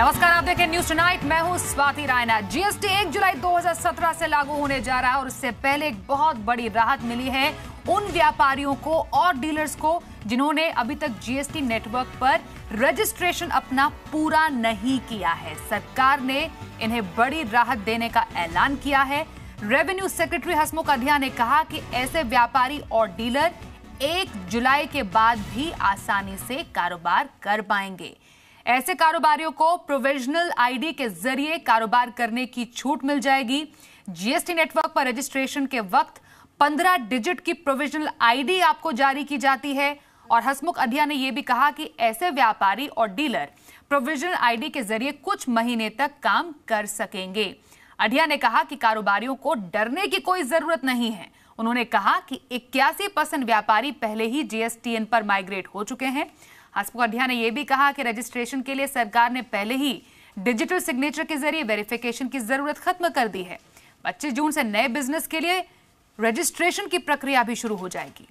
नमस्कार, आप देखें न्यूज टुनाइट। मैं हूं स्वाति रायना। जीएसटी 1 जुलाई 2017 से लागू होने जा रहा है और इससे पहले एक बहुत बड़ी राहत मिली है उन व्यापारियों को और डीलर्स को जिन्होंने अभी तक जीएसटी नेटवर्क पर रजिस्ट्रेशन अपना पूरा नहीं किया है। सरकार ने इन्हें बड़ी राहत देने का ऐलान किया है। रेवेन्यू सेक्रेटरी हसमुख अढ़िया ने कहा कि ऐसे व्यापारी और डीलर 1 जुलाई के बाद भी आसानी से कारोबार कर पाएंगे। ऐसे कारोबारियों को प्रोविजनल आईडी के जरिए कारोबार करने की छूट मिल जाएगी। जीएसटी नेटवर्क पर रजिस्ट्रेशन के वक्त 15 डिजिट की प्रोविजनल आईडी आपको जारी की जाती है। और हसमुख अढ़िया ने यह भी कहा कि ऐसे व्यापारी और डीलर प्रोविजनल आईडी के जरिए कुछ महीने तक काम कर सकेंगे। अढ़िया ने कहा कि कारोबारियों को डरने की कोई जरूरत नहीं है। उन्होंने कहा कि 81% व्यापारी पहले ही जीएसटीएन पर माइग्रेट हो चुके हैं। हसमुख अढ़िया ने यह भी कहा कि रजिस्ट्रेशन के लिए सरकार ने पहले ही डिजिटल सिग्नेचर के जरिए वेरिफिकेशन की जरूरत खत्म कर दी है। 25 जून से नए बिजनेस के लिए रजिस्ट्रेशन की प्रक्रिया भी शुरू हो जाएगी।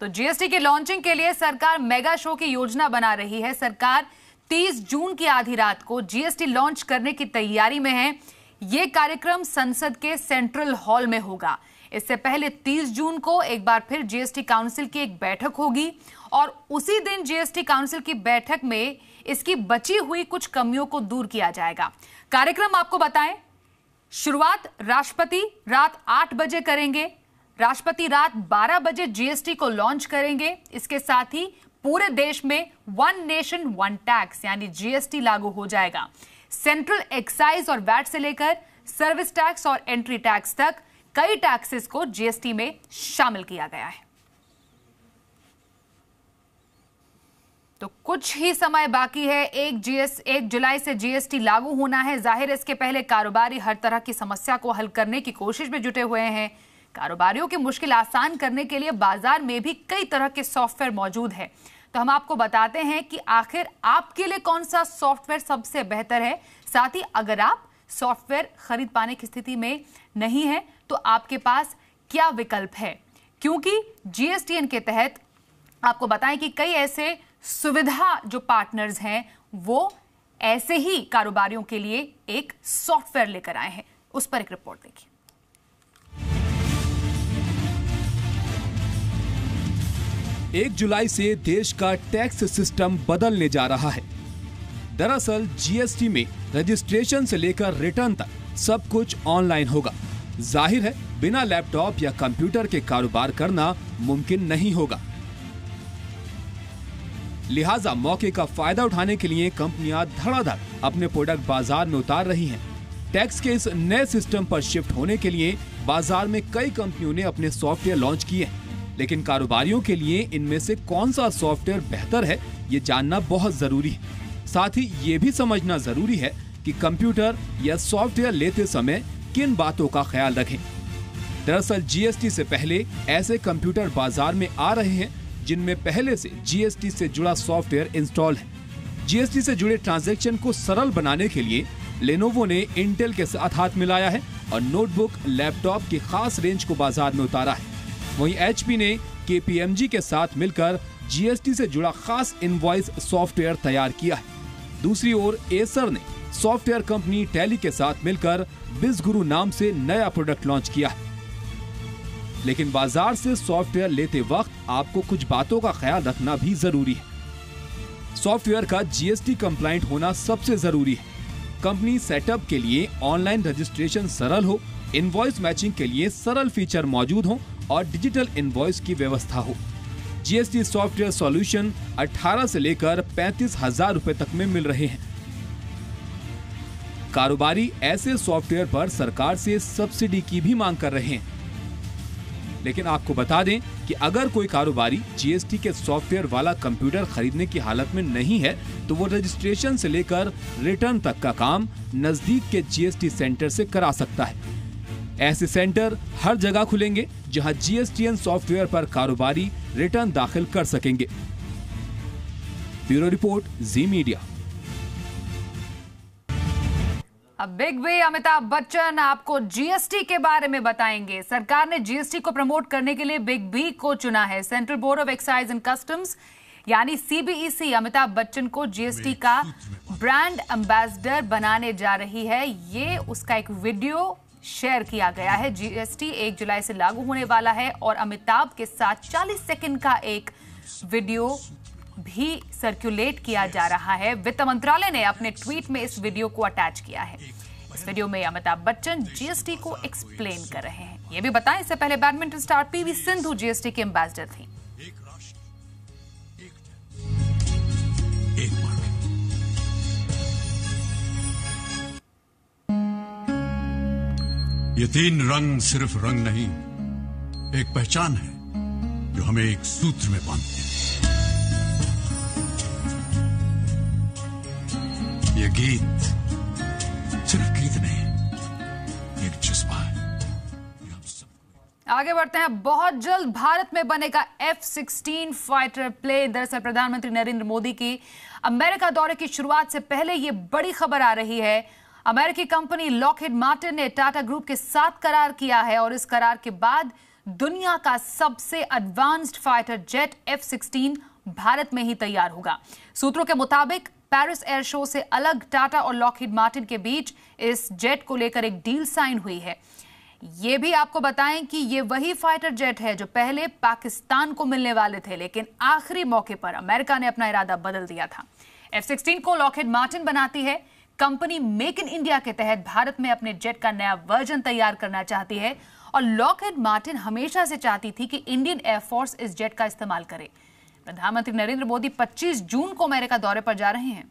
तो जीएसटी के लॉन्चिंग के लिए सरकार मेगा शो की योजना बना रही है। सरकार 30 जून की आधी रात को जीएसटी लॉन्च करने की तैयारी में है। यह कार्यक्रम संसद के सेंट्रल हॉल में होगा। इससे पहले 30 जून को एक बार फिर जीएसटी काउंसिल की एक बैठक होगी और उसी दिन जीएसटी काउंसिल की बैठक में इसकी बची हुई कुछ कमियों को दूर किया जाएगा। कार्यक्रम आपको बताएं, शुरुआत राष्ट्रपति रात 8 बजे करेंगे। राष्ट्रपति रात 12 बजे जीएसटी को लॉन्च करेंगे। इसके साथ ही पूरे देश में 1 नेशन 1 टैक्स यानी जीएसटी लागू हो जाएगा। सेंट्रल एक्साइज और वैट से लेकर सर्विस टैक्स और एंट्री टैक्स तक कई टैक्सेस को जीएसटी में शामिल किया गया है। तो कुछ ही समय बाकी है। 1 जुलाई से जीएसटी लागू होना है। जाहिर है इसके पहले कारोबारी हर तरह की समस्या को हल करने की कोशिश में जुटे हुए हैं। कारोबारियों की मुश्किल आसान करने के लिए बाजार में भी कई तरह के सॉफ्टवेयर मौजूद है। तो हम आपको बताते हैं कि आखिर आपके लिए कौन सा सॉफ्टवेयर सबसे बेहतर है। साथ ही अगर आप सॉफ्टवेयर खरीद पाने की स्थिति में नहीं है तो आपके पास क्या विकल्प है, क्योंकि जीएसटीएन के तहत आपको बताएं कि कई ऐसे सुविधा जो पार्टनर्स हैं वो ऐसे ही कारोबारियों के लिए एक सॉफ्टवेयर लेकर आए हैं। उस पर एक रिपोर्ट देखिए। 1 जुलाई से देश का टैक्स सिस्टम बदलने जा रहा है। दरअसल जीएसटी में रजिस्ट्रेशन से लेकर रिटर्न तक सब कुछ ऑनलाइन होगा। जाहिर है बिना लैपटॉप या कंप्यूटर के कारोबार करना मुमकिन नहीं होगा। लिहाजा मौके का फायदा उठाने के लिए कंपनियां धड़ाधड़ अपने प्रोडक्ट बाजार में उतार रही हैं। टैक्स के इस नए सिस्टम पर शिफ्ट होने के लिए बाजार में कई कंपनियों ने अपने सॉफ्टवेयर लॉन्च किए हैं, लेकिन कारोबारियों के लिए इनमें से कौन सा सॉफ्टवेयर बेहतर है ये जानना बहुत जरूरी है। साथ ही ये भी समझना जरूरी है कि कंप्यूटर या सॉफ्टवेयर लेते समय किन बातों का ख्याल रखें। दरअसल जीएसटी से पहले ऐसे कंप्यूटर बाजार में आ रहे हैं जिनमें पहले से जीएसटी से जुड़ा सॉफ्टवेयर इंस्टॉल है। जीएसटी से जुड़े ट्रांजैक्शन को सरल बनाने के लिए लेनोवो ने इंटेल के साथ हाथ मिलाया है और नोटबुक लैपटॉप की खास रेंज को बाजार में उतारा है। वहीं एचपी ने केपीएमजी के साथ मिलकर जीएसटी से जुड़ा खास इनवॉइस सॉफ्टवेयर तैयार किया है। दूसरी ओर एसर ने सॉफ्टवेयर कंपनी टैली के साथ मिलकर बिजगुरु नाम से नया प्रोडक्ट लॉन्च किया है। लेकिन बाजार से सॉफ्टवेयर लेते वक्त आपको कुछ बातों का ख्याल रखना भी जरूरी है। सॉफ्टवेयर का जीएसटी कंप्लायंट होना सबसे जरूरी है। कंपनी सेटअप के लिए ऑनलाइन रजिस्ट्रेशन सरल हो, इनवॉइस मैचिंग के लिए सरल फीचर मौजूद हो और डिजिटल इनवॉइस की व्यवस्था हो। जीएसटी सॉफ्टवेयर सॉल्यूशन 18 से लेकर 35,000 रुपए तक में मिल रहे हैं। कारोबारी ऐसे सॉफ्टवेयर पर सरकार से सब्सिडी की भी मांग कर रहे हैं। लेकिन आपको बता दें कि अगर कोई कारोबारी जीएसटी के सॉफ्टवेयर वाला कंप्यूटर खरीदने की हालत में नहीं है तो वो रजिस्ट्रेशन से लेकर रिटर्न तक का काम नजदीक के जीएसटी सेंटर से करा सकता है। ऐसे सेंटर हर जगह खुलेंगे जहां जीएसटीएन सॉफ्टवेयर पर कारोबारी रिटर्न दाखिल कर सकेंगे। ब्यूरो रिपोर्ट, जी मीडिया। अब बिग बी अमिताभ बच्चन आपको जीएसटी के बारे में बताएंगे। सरकार ने जीएसटी को प्रमोट करने के लिए बिग बी को चुना है। Central board of excise and customs यानी सीबीईसी अमिताभ बच्चन को जीएसटी का ब्रांड एम्बेसडर बनाने जा रही है। ये उसका एक वीडियो शेयर किया गया है। जीएसटी 1 जुलाई से लागू होने वाला है और अमिताभ के साथ 40 सेकंड का एक वीडियो भी सर्कुलेट किया जा रहा है। वित्त मंत्रालय ने अपने ट्वीट में इस वीडियो को अटैच किया है। इस वीडियो में अमिताभ बच्चन जीएसटी को एक्सप्लेन कर रहे हैं। ये भी बताएं, इससे पहले badminton star PV Sindhu GST के एम्बेसडर थी। ये 3 रंग सिर्फ रंग नहीं, एक पहचान है जो हमें एक सूत्र में बांधते हैं। ये गीत सिर्फ गीत नहीं, एक जज्बा है। आगे बढ़ते हैं। बहुत जल्द भारत में बनेगा F-16 फाइटर प्लेन। दरअसल प्रधानमंत्री नरेंद्र मोदी की अमेरिका दौरे की शुरुआत से पहले ये बड़ी खबर आ रही है। अमेरिकी कंपनी लॉकहीड मार्टिन ने टाटा ग्रुप के साथ करार किया है और इस करार के बाद दुनिया का सबसे advanced fighter jet F-16 Bharat में ही तैयार होगा। सूत्रों के मुताबिक पेरिस एयर शो से अलग टाटा और लॉकहीड मार्टिन के बीच इस जेट को लेकर एक डील साइन हुई है। ये भी आपको बताएं कि ये वही फाइटर जेट है जो पहले पाकिस्तान को मिलने वाले थे, लेकिन आखिरी मौके पर अमेरिका ने अपना इरादा बदल दिया था। F-16 को लॉकहीड मार्टिन बनाती है। कंपनी मेक इन इंडिया के तहत भारत में अपने जेट का नया वर्जन तैयार करना चाहती है और लॉकहीड मार्टिन हमेशा से चाहती थी कि इंडियन एयरफोर्स इस जेट का इस्तेमाल करे। प्रधानमंत्री नरेंद्र मोदी 25 जून को अमेरिका दौरे पर जा रहे हैं।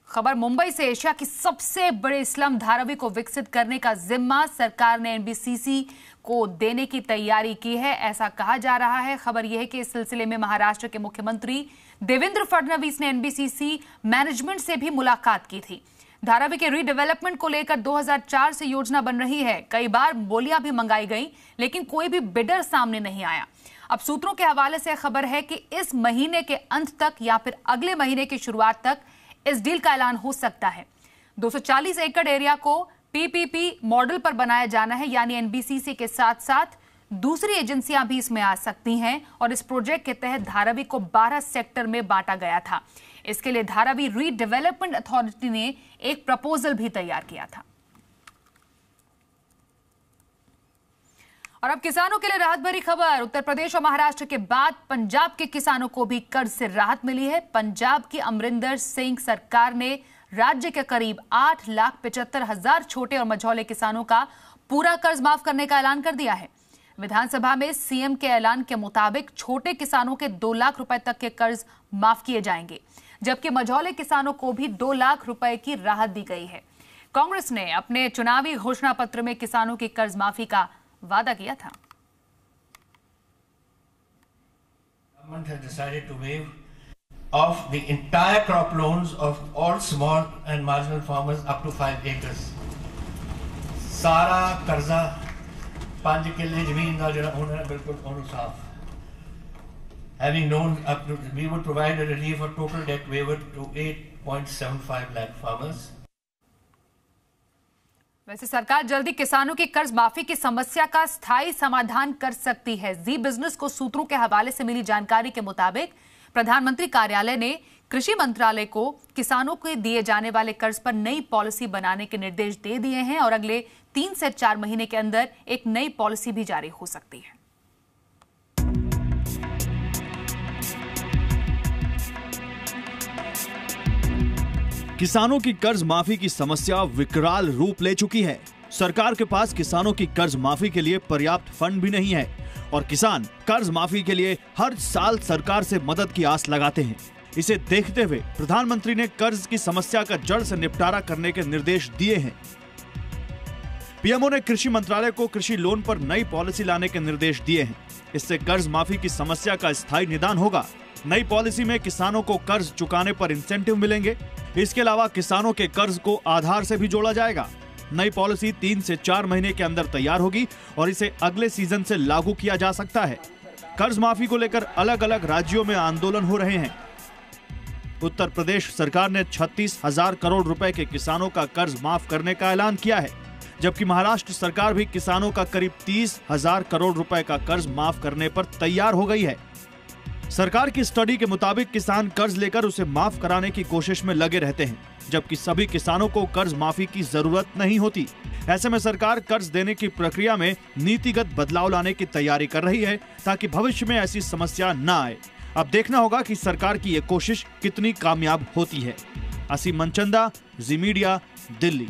खबर मुंबई से। एशिया की सबसे बड़े स्लम धारावी को विकसित करने का जिम्मा सरकार ने एनबीसीसी को देने की तैयारी की है, ऐसा कहा जा रहा है। खबर यह है कि इस सिलसिले में महाराष्ट्र के मुख्यमंत्री देवेंद्र फडणवीस ने एनबीसीसी मैनेजमेंट से भी मुलाकात की थी। धारावी के रीडेवलपमेंट को लेकर 2004 से योजना बन रही है। कई बार बोलियां भी मंगाई गई, लेकिन कोई भी बिडर सामने नहीं आया। अब सूत्रों के हवाले से खबर है कि इस महीने के अंत तक या फिर अगले महीने की शुरुआत तक इस डील का ऐलान हो सकता है। 240 एकड़ एरिया को पीपीपी मॉडल पर बनाया जाना है, यानी एनबीसीसी के साथ साथ दूसरी एजेंसियां भी इसमें आ सकती हैं और इस प्रोजेक्ट के तहत धारावी को 12 सेक्टर में बांटा गया था। इसके लिए धारावी रीडेवलपमेंट अथॉरिटी ने एक प्रपोजल भी तैयार किया था। और अब किसानों के लिए राहत भरी खबर। उत्तर प्रदेश और महाराष्ट्र के बाद पंजाब के किसानों को भी कर्ज से राहत मिली है। पंजाब की अमरिंदर सिंह सरकार ने राज्य के करीब 8,75,000 छोटे और मझौले किसानों का पूरा कर्ज माफ करने का ऐलान कर दिया है। विधानसभा में सीएम के ऐलान के मुताबिक छोटे किसानों के 2 लाख रुपए तक के कर्ज माफ किए जाएंगे, जबकि मझौले किसानों को भी 2 लाख रुपए की राहत दी गई है। कांग्रेस ने अपने चुनावी घोषणा पत्र में किसानों की कर्ज माफी का वादा किया था। Government has decided to waive off the entire crop loans of all small and marginal farmers up to 5 acres. सारा कर्जा 5 किले जमीन का जो होना है बिल्कुल उन्होंने साफ। Having known up to, we would provide a relief of total debt waiver to 8.75 lakh farmers. वैसे सरकार जल्दी किसानों की कर्ज माफी की समस्या का स्थायी समाधान कर सकती है। जी बिजनेस को सूत्रों के हवाले से मिली जानकारी के मुताबिक प्रधानमंत्री कार्यालय ने कृषि मंत्रालय को किसानों को दिए जाने वाले कर्ज पर नई पॉलिसी बनाने के निर्देश दे दिए हैं और अगले 3 से 4 महीने के अंदर एक नई पॉलिसी भी जारी हो सकती है। किसानों की कर्ज माफी की समस्या विकराल रूप ले चुकी है। सरकार के पास किसानों की कर्ज माफी के लिए पर्याप्त फंड भी नहीं है और किसान कर्ज माफी के लिए हर साल सरकार से मदद की आस लगाते हैं। इसे देखते हुए प्रधानमंत्री ने कर्ज की समस्या का जड़ से निपटारा करने के निर्देश दिए हैं। पीएमओ ने कृषि मंत्रालय को कृषि लोन पर नई पॉलिसी लाने के निर्देश दिए हैं। इससे कर्ज माफी की समस्या का स्थायी निदान होगा। नई पॉलिसी में किसानों को कर्ज चुकाने पर इंसेंटिव मिलेंगे। इसके अलावा किसानों के कर्ज को आधार से भी जोड़ा जाएगा। नई पॉलिसी 3 से 4 महीने के अंदर तैयार होगी और इसे अगले सीजन से लागू किया जा सकता है। कर्ज माफी को लेकर अलग अलग राज्यों में आंदोलन हो रहे हैं। उत्तर प्रदेश सरकार ने 36,000 करोड़ रुपए के किसानों का कर्ज माफ करने का ऐलान किया है, जबकि महाराष्ट्र सरकार भी किसानों का करीब 30,000 करोड़ रुपए का कर्ज माफ करने पर तैयार हो गई है। सरकार की स्टडी के मुताबिक किसान कर्ज लेकर उसे माफ कराने की कोशिश में लगे रहते हैं, जबकि सभी किसानों को कर्ज माफी की जरूरत नहीं होती। ऐसे में सरकार कर्ज देने की प्रक्रिया में नीतिगत बदलाव लाने की तैयारी कर रही है ताकि भविष्य में ऐसी समस्या न आए। अब देखना होगा कि सरकार की ये कोशिश कितनी कामयाब होती है। असीम मनचंदा, जी मीडिया, दिल्ली।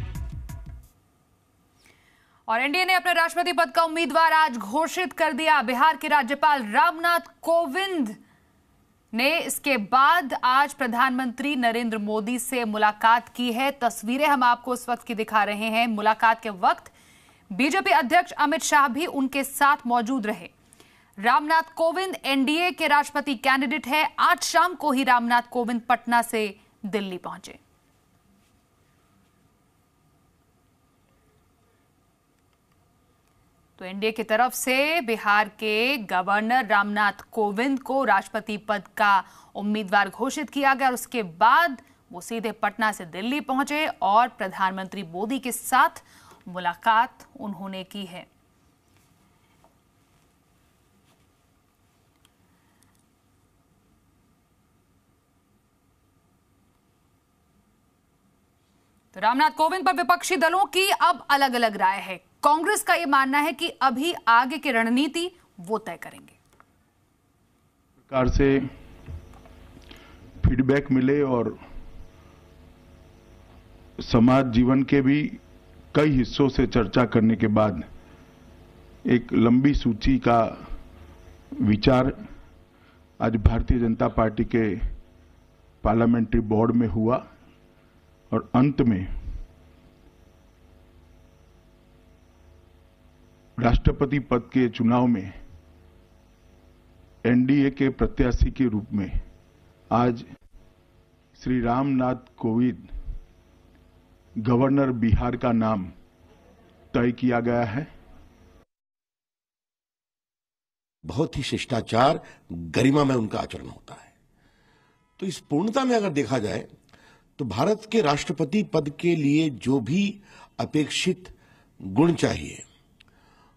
और एनडीए ने अपने राष्ट्रपति पद का उम्मीदवार आज घोषित कर दिया। बिहार के राज्यपाल रामनाथ कोविंद ने इसके बाद आज प्रधानमंत्री नरेंद्र मोदी से मुलाकात की है। तस्वीरें हम आपको उस वक्त की दिखा रहे हैं। मुलाकात के वक्त बीजेपी अध्यक्ष अमित शाह भी उनके साथ मौजूद रहे। रामनाथ कोविंद एनडीए के राष्ट्रपति कैंडिडेट है। आज शाम को ही रामनाथ कोविंद पटना से दिल्ली पहुंचे। तो एनडीए की तरफ से बिहार के गवर्नर रामनाथ कोविंद को राष्ट्रपति पद का उम्मीदवार घोषित किया गया और उसके बाद वो सीधे पटना से दिल्ली पहुंचे और प्रधानमंत्री मोदी के साथ मुलाकात उन्होंने की है। तो रामनाथ कोविंद पर विपक्षी दलों की अब अलग अलग राय है। कांग्रेस का यह मानना है कि अभी आगे की रणनीति वो तय करेंगे। सरकार से फीडबैक मिले और समाज जीवन के भी कई हिस्सों से चर्चा करने के बाद एक लंबी सूची का विचार आज भारतीय जनता पार्टी के पार्लियामेंट्री बोर्ड में हुआ और अंत में राष्ट्रपति पद के चुनाव में एनडीए के प्रत्याशी के रूप में आज श्री रामनाथ कोविंद गवर्नर बिहार का नाम तय किया गया है। बहुत ही शिष्टाचार, गरिमा में उनका आचरण होता है। तो इस पूर्णता में अगर देखा जाए तो भारत के राष्ट्रपति पद के लिए जो भी अपेक्षित गुण चाहिए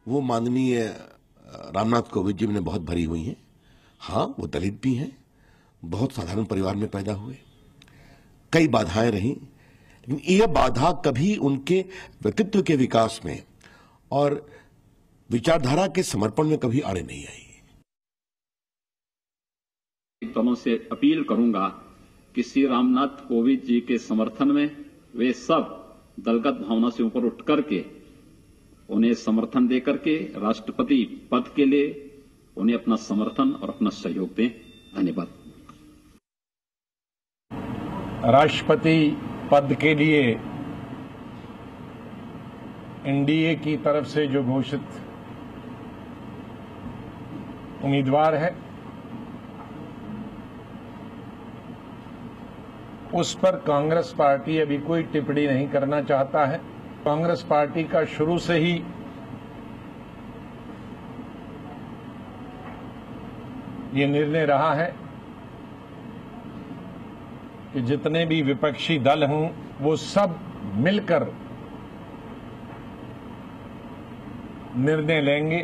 वो माननीय रामनाथ कोविंद जी ने बहुत भरी हुई हैं। हाँ, वो दलित भी हैं, बहुत साधारण परिवार में पैदा हुए, कई बाधाएं रहीं, लेकिन यह बाधा कभी उनके व्यक्तित्व के विकास में और विचारधारा के समर्पण में कभी आड़े नहीं आई। दोनों से अपील करूंगा कि श्री रामनाथ कोविंद जी के समर्थन में वे सब दलगत भावना से ऊपर उठ करके उन्हें समर्थन देकर के राष्ट्रपति पद के लिए उन्हें अपना समर्थन और अपना सहयोग दें। धन्यवाद। राष्ट्रपति पद के लिए एनडीए की तरफ से जो घोषित उम्मीदवार है उस पर कांग्रेस पार्टी अभी कोई टिप्पणी नहीं करना चाहता है। कांग्रेस पार्टी का शुरू से ही ये निर्णय रहा है कि जितने भी विपक्षी दल हों वो सब मिलकर निर्णय लेंगे।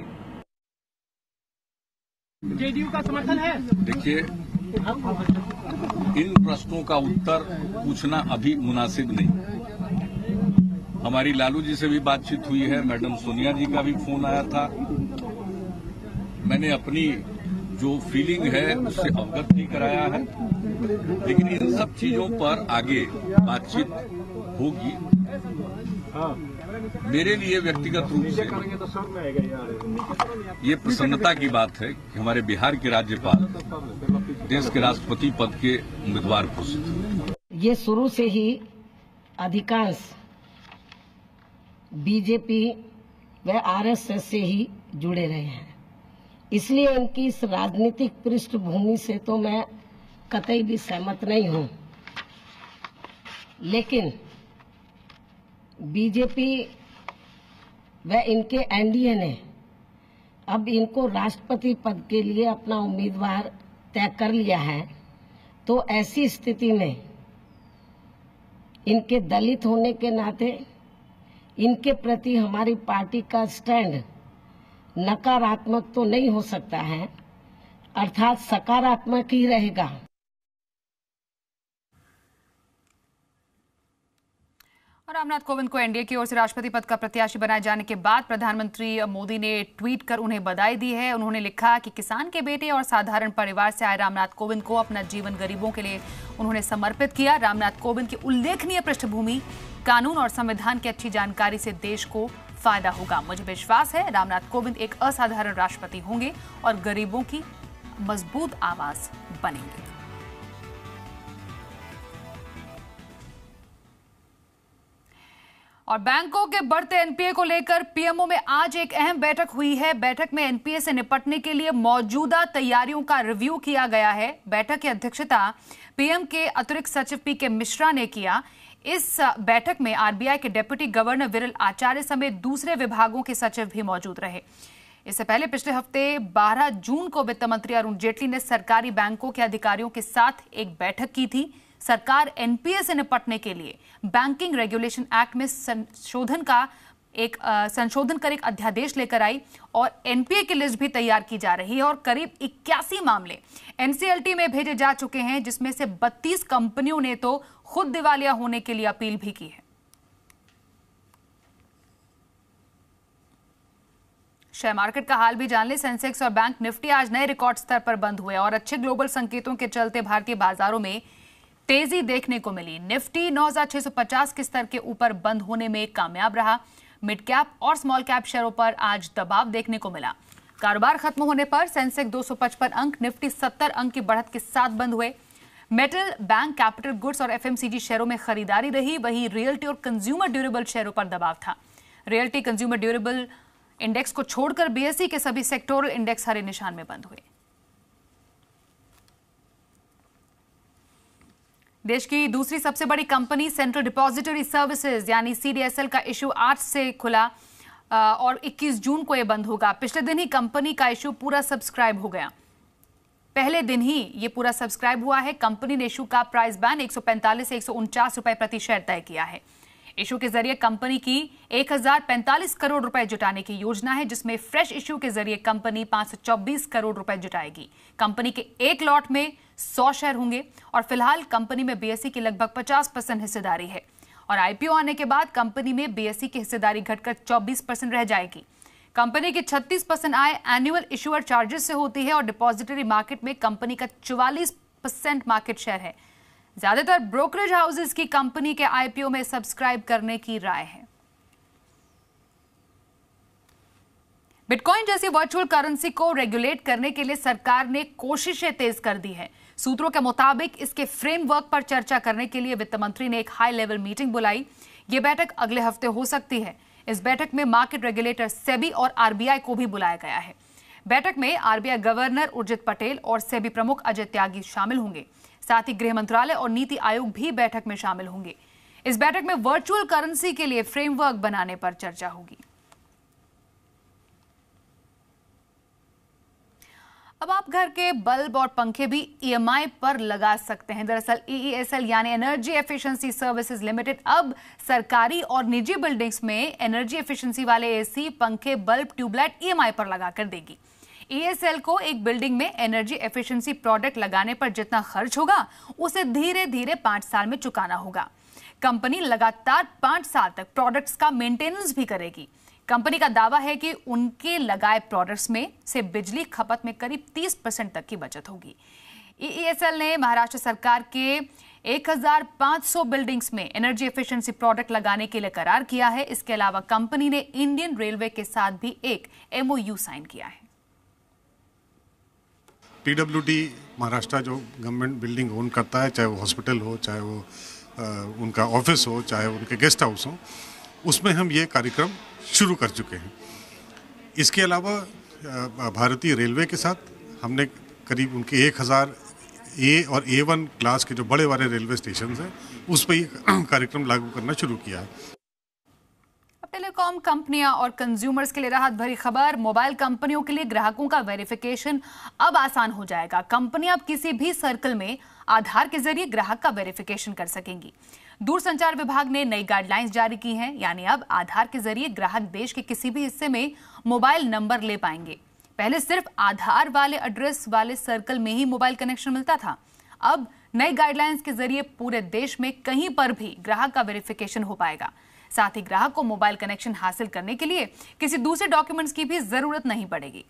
जेडीयू का समर्थन है। देखिए, इन प्रश्नों का उत्तर पूछना अभी मुनासिब नहीं। हमारी लालू जी से भी बातचीत हुई है, मैडम सोनिया जी का भी फोन आया था। मैंने अपनी जो फीलिंग है उससे अवगत भी कराया है, लेकिन इन सब चीजों पर आगे बातचीत होगी। मेरे लिए व्यक्तिगत रूप से ये प्रसन्नता की बात है कि हमारे बिहार के राज्यपाल देश के राष्ट्रपति पद के उम्मीदवार घोषित हुए। ये शुरू से ही अधिकांश बीजेपी व आरएसएस से ही जुड़े रहे हैं, इसलिए उनकी इस राजनीतिक पृष्ठभूमि से तो मैं कतई भी सहमत नहीं हूं। लेकिन बीजेपी व इनके एनडीए ने अब इनको राष्ट्रपति पद के लिए अपना उम्मीदवार तय कर लिया है, तो ऐसी स्थिति में इनके दलित होने के नाते इनके प्रति हमारी पार्टी का स्टैंड नकारात्मक तो नहीं हो सकता है, अर्थात सकारात्मक ही रहेगा। रामनाथ कोविंद को एनडीए की ओर से राष्ट्रपति पद का प्रत्याशी बनाए जाने के बाद प्रधानमंत्री मोदी ने ट्वीट कर उन्हें बधाई दी है। उन्होंने लिखा कि किसान के बेटे और साधारण परिवार से आए रामनाथ कोविंद को अपना जीवन गरीबों के लिए उन्होंने समर्पित किया। रामनाथ कोविंद की उल्लेखनीय पृष्ठभूमि, कानून और संविधान की अच्छी जानकारी से देश को फायदा होगा। मुझे विश्वास है रामनाथ कोविंद एक असाधारण राष्ट्रपति होंगे और गरीबों की मजबूत आवाज बनेंगे। और बैंकों के बढ़ते एनपीए को लेकर पीएमओ में आज एक अहम बैठक हुई है। बैठक में एनपीए से निपटने के लिए मौजूदा तैयारियों का रिव्यू किया गया है। बैठक की अध्यक्षता पीएम के अतिरिक्त सचिव पीके मिश्रा ने किया। इस बैठक में आरबीआई के डिप्टी गवर्नर विरल आचार्य समेत दूसरे विभागों के सचिव भी मौजूद रहे। इससे पहले पिछले हफ्ते 12 जून को वित्त मंत्री अरुण जेटली ने सरकारी बैंकों के अधिकारियों के साथ एक बैठक की थी। सरकार एनपीए से निपटने के लिए बैंकिंग रेगुलेशन एक्ट में संशोधन कर एक अध्यादेश लेकर आई और एनपीए की लिस्ट भी तैयार की जा रही है और करीब 81 मामले एनसीएलटी में भेजे जा चुके हैं, जिसमें से 32 कंपनियों ने तो खुद दिवालिया होने के लिए अपील भी की है। शेयर मार्केट का हाल भी जान ले। सेंसेक्स और बैंक निफ्टी आज नए रिकॉर्ड स्तर पर बंद हुए और अच्छे ग्लोबल संकेतों के चलते भारतीय बाजारों में तेजी देखने को मिली। निफ्टी 9650 के स्तर के ऊपर बंद होने में कामयाब रहा। मिड कैप और स्मॉल कैप शेयरों पर आज दबाव देखने को मिला। कारोबार खत्म होने पर सेंसेक्स 255 अंक, निफ्टी 70 अंक की बढ़त के साथ बंद हुए। मेटल, बैंक, कैपिटल गुड्स और एफएमसीजी शेयरों में खरीदारी रही। वहीं रियल्टी और कंज्यूमर ड्यूरेबल शेयरों पर दबाव था। रियल्टी, कंज्यूमर ड्यूरेबल इंडेक्स को छोड़कर बीएसई के सभी सेक्टोरल इंडेक्स हरे निशान में बंद हुए। देश की दूसरी सबसे बड़ी कंपनी सेंट्रल डिपॉजिटरी सर्विसेज यानी सीडीएसएल का इश्यू आज से खुला और 21 जून को यह बंद होगा। पिछले दिन ही कंपनी का इश्यू पूरा सब्सक्राइब हो गया। पहले दिन ही ये पूरा सब्सक्राइब हुआ है। कंपनी ने इश्यू का प्राइस बैंड 145 से 149 रुपए प्रति शेयर तय किया है। इश्यू के जरिए कंपनी की 1045 करोड़ रुपए जुटाने की योजना है, जिसमें फ्रेश इश्यू के जरिए कंपनी 524 करोड़ रुपए जुटाएगी। कंपनी के एक लॉट में 100 शेयर होंगे और फिलहाल कंपनी में बीएसई की लगभग 50% हिस्सेदारी है और आईपीओ आने के बाद कंपनी में बीएसई की हिस्सेदारी घटकर 24% रह जाएगी। कंपनी की 36% आय एनुअल इश्यूअर चार्जेस से होती है और डिपॉजिटरी मार्केट में कंपनी का 44% मार्केट शेयर है। ज्यादातर ब्रोकरेज हाउसेस की कंपनी के आईपीओ में सब्सक्राइब करने की राय है। बिटकॉइन जैसी वर्चुअल करेंसी को रेगुलेट करने के लिए सरकार ने कोशिशें तेज कर दी है। सूत्रों के मुताबिक इसके फ्रेमवर्क पर चर्चा करने के लिए वित्त मंत्री ने एक हाई लेवल मीटिंग बुलाई। यह बैठक अगले हफ्ते हो सकती है। इस बैठक में मार्केट रेगुलेटर सेबी और आरबीआई को भी बुलाया गया है। बैठक में आरबीआई गवर्नर उर्जित पटेल और सेबी प्रमुख अजय त्यागी शामिल होंगे। साथ ही गृह मंत्रालय और नीति आयोग भी बैठक में शामिल होंगे। इस बैठक में वर्चुअल करेंसी के लिए फ्रेमवर्क बनाने पर चर्चा होगी। अब आप घर के बल्ब और पंखे भी ईएमआई पर लगा सकते हैं। दरअसल ईईएसएल यानी एनर्जी एफिशिएंसी सर्विसेज लिमिटेड अब सरकारी और निजी बिल्डिंग्स में एनर्जी एफिशिएंसी वाले एसी, पंखे, बल्ब, ट्यूबलाइट ईएमआई पर लगाकर देगी। ईएसएल को एक बिल्डिंग में एनर्जी एफिशिएंसी प्रोडक्ट लगाने पर जितना खर्च होगा उसे धीरे धीरे 5 साल में चुकाना होगा। कंपनी लगातार 5 साल तक प्रोडक्ट्स का मेंटेनेंस भी करेगी। कंपनी का दावा है कि उनके लगाए प्रोडक्ट्स में से बिजली खपत में करीब 30% तक की बचत होगी। ईईएसएल ने महाराष्ट्र सरकार के 1500 बिल्डिंग्स में एनर्जी एफिशिएंसी प्रोडक्ट लगाने के लिए करार किया है। इसके अलावा कंपनी ने इंडियन रेलवे के साथ भी एक एमओयू साइन किया है। पीडब्ल्यूडी महाराष्ट्र जो गवर्नमेंट बिल्डिंग ओन करता है, चाहे वो हॉस्पिटल हो, चाहे वो उनका ऑफिस हो, चाहे उनके गेस्ट हाउस हो, उसमें हम ये कार्यक्रम शुरू कर चुके हैं। इसके अलावा भारतीय रेलवे के साथ हमने करीब उनके 1000 ए और A1 क्लास के जो बड़े बड़े रेलवे स्टेशन हैं उस पर ये कार्यक्रम लागू करना शुरू किया है। टेलीकॉम कंपनियां और कंज्यूमर्स के लिए राहत भरी खबर। मोबाइल कंपनियों के लिए ग्राहकों का वेरिफिकेशन अब आसान हो जाएगा। कंपनियां अब किसी भी सर्कल में आधार के जरिए ग्राहक का वेरिफिकेशन कर सकेंगी। दूरसंचार विभाग ने नई गाइडलाइंस जारी की हैं, यानी अब आधार के जरिए ग्राहक देश के किसी भी हिस्से में मोबाइल नंबर ले पाएंगे। पहले सिर्फ आधार वाले एड्रेस वाले सर्कल में ही मोबाइल कनेक्शन मिलता था। अब नई गाइडलाइंस के जरिए पूरे देश में कहीं पर भी ग्राहक का वेरिफिकेशन हो पाएगा। साथ ही ग्राहक को मोबाइल कनेक्शन हासिल करने के लिए किसी दूसरे डॉक्यूमेंट्स की भी जरूरत नहीं पड़ेगी।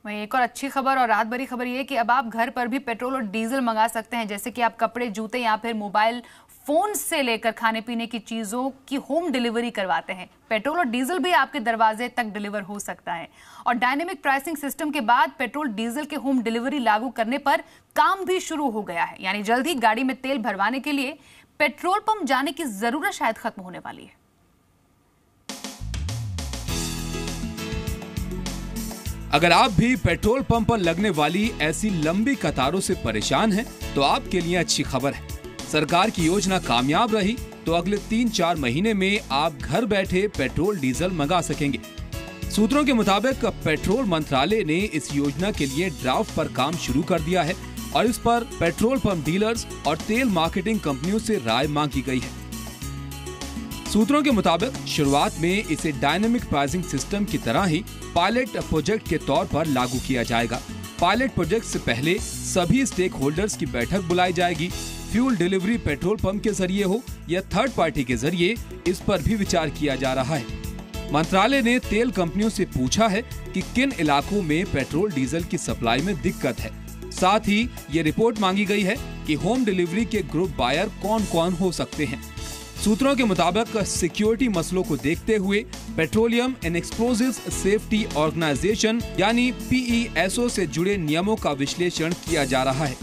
वहीं एक और अच्छी खबर और राहत भरी खबर यह कि अब आप घर पर भी पेट्रोल और डीजल मंगा सकते हैं, जैसे कि आप कपड़े, जूते या फिर मोबाइल फोन से लेकर खाने पीने की चीजों की होम डिलीवरी करवाते हैं। पेट्रोल और डीजल भी आपके दरवाजे तक डिलीवर हो सकता है। और डायनेमिक प्राइसिंग सिस्टम के बाद पेट्रोल डीजल के होम डिलीवरी लागू करने पर काम भी शुरू हो गया है, यानी जल्द ही गाड़ी में तेल भरवाने के लिए पेट्रोल पंप जाने की जरूरत शायद खत्म होने वाली है। अगर आप भी पेट्रोल पंप पर लगने वाली ऐसी लंबी कतारों से परेशान हैं, तो आपके लिए अच्छी खबर है। सरकार की योजना कामयाब रही तो अगले 3-4 महीने में आप घर बैठे पेट्रोल डीजल मंगा सकेंगे। सूत्रों के मुताबिक पेट्रोल मंत्रालय ने इस योजना के लिए ड्राफ्ट पर काम शुरू कर दिया है और इस पर पेट्रोल पंप डीलर्स और तेल मार्केटिंग कंपनियों से राय मांगी गई है। सूत्रों के मुताबिक शुरुआत में इसे डायनेमिक प्राइसिंग सिस्टम की तरह ही पायलट प्रोजेक्ट के तौर पर लागू किया जाएगा। पायलट प्रोजेक्ट से पहले सभी स्टेक होल्डर्स की बैठक बुलाई जाएगी। फ्यूल डिलीवरी पेट्रोल पंप के जरिए हो या थर्ड पार्टी के जरिए, इस पर भी विचार किया जा रहा है। मंत्रालय ने तेल कंपनियों से पूछा है कि किन इलाकों में पेट्रोल डीजल की सप्लाई में दिक्कत है। साथ ही ये रिपोर्ट मांगी गई है कि होम डिलीवरी के ग्रुप बायर कौन कौन हो सकते हैं। सूत्रों के मुताबिक सिक्योरिटी मसलों को देखते हुए petroleum and explosives safety organisation यानी PESO से जुड़े नियमों का विश्लेषण किया जा रहा है।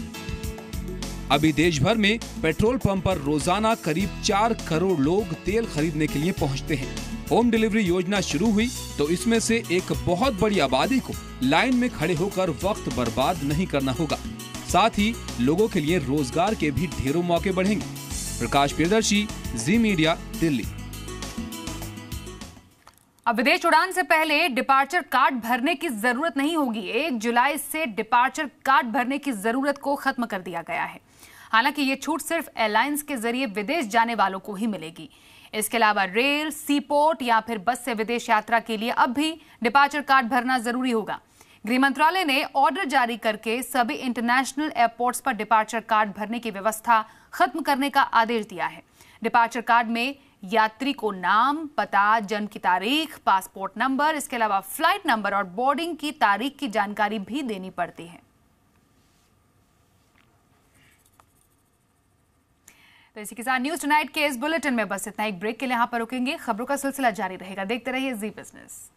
अभी देश भर में पेट्रोल पंप पर रोजाना करीब 4 करोड़ लोग तेल खरीदने के लिए पहुंचते हैं। होम डिलीवरी योजना शुरू हुई तो इसमें से एक बहुत बड़ी आबादी को लाइन में खड़े होकर वक्त बर्बाद नहीं करना होगा। साथ ही लोगों के लिए रोजगार के भी ढेरों मौके बढ़ेंगे। प्रकाश प्रियदर्शी, जी मीडिया, दिल्ली। अब विदेश उड़ान से पहले डिपार्चर कार्ड भरने की जरूरत नहीं होगी। 1 जुलाई से डिपार्चर कार्ड भरने की जरूरत को खत्म कर दिया गया है। हालांकि ये छूट सिर्फ एयरलाइंस के जरिए विदेश जाने वालों को ही मिलेगी। इसके अलावा रेल, सीपोर्ट या फिर बस से विदेश यात्रा के लिए अब भी डिपार्चर कार्ड भरना जरूरी होगा। गृह मंत्रालय ने ऑर्डर जारी करके सभी इंटरनेशनल एयरपोर्ट्स पर डिपार्चर कार्ड भरने की व्यवस्था खत्म करने का आदेश दिया है। डिपार्चर कार्ड में यात्री को नाम, पता, जन्म की तारीख, पासपोर्ट नंबर, इसके अलावा फ्लाइट नंबर और बोर्डिंग की तारीख की जानकारी भी देनी पड़ती है। तो इसी के साथ न्यूज टुनाइट के इस बुलेटिन में बस इतना। एक ब्रेक के लिए यहाँ पर रुकेंगे। खबरों का सिलसिला जारी रहेगा। देखते रहिए जी बिजनेस।